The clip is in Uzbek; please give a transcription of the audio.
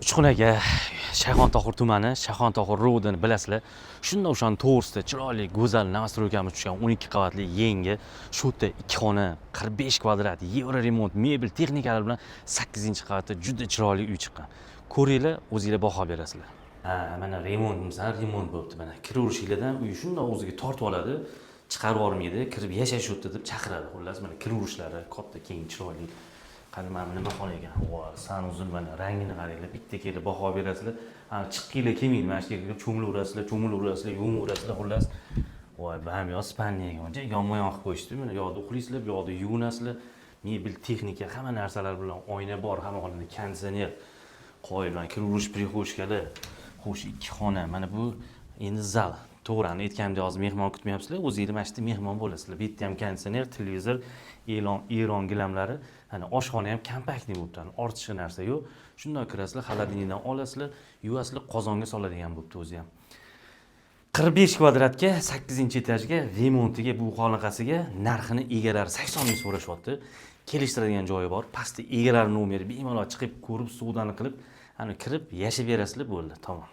Uchqunaga Shayxontohur tumani, Shayxontohur ro'dini bilasizlar. Shunda o'shaning to'g'risida chiroyli, go'zal novostroykamiz tushgan 12 qavatli yangi shu yerda 2 xona, 45 kvadrat, yevro remont, mebel, texnikalar bilan 8-qavatda juda chiroyli uy chiqqan. Ko'ringlar, o'zingizlar baho berasizlar. Mana remont bo'libdi mana. Kiraverishinglardan uy shunday o'ziga tortib oladi, chiqarib yubormaydi, kirib yashash o'tdi deb chaqiradi. Xullas, mana kiraverishlari katta, keng, chiroyli. Qani mana nima xona ekan? Sanuzul mana rangini qaranglar, bitta kelib baho berasizlar. Chiqqinglar kelmaydi, mana shu yerga cho'milaverasizlar, yuvaverasizlar, xullas. Voy, bamyoz spanniy ekan. Yonma-yon qilib qo'yishdi. Mana yoqda uxlaysizlar, bu yoqda yuvinasizlar. Mebel, texnika, hamma narsalar bilan oyna bor, hamma xonada konditsioner, qo'yilgan, kiraverish prixoshkalar. Xo'sh, 2 xona. Mana bu endi zal. To'g'rini aytganimdek hozir mehmon kutmayapsizlar, o'zingizlar mana shu yerda mehmon bo'lasizlar. Bu yerda ham konditsioner, televizor, Eron gilamlari, ana oshxona ham kompaktniy bo'libdi. Ortiqcha narsa yo'q. Shunday kirasizlar, xolodilnikdan olasizlar, yuvasizlar, qozonga soladigan bo'libdi o'zi ham. 45 kvadratga 8-etajga remontiga bu xonaqasiga narxini egalari 80 ming so'rashyapti. Kelishtiradigan joyi bor. Pastda egalari nomeri bemalol chiqib ko'rib, savdoni qilib, ana kirib yashab berasizlar bo'ldi. Tamom.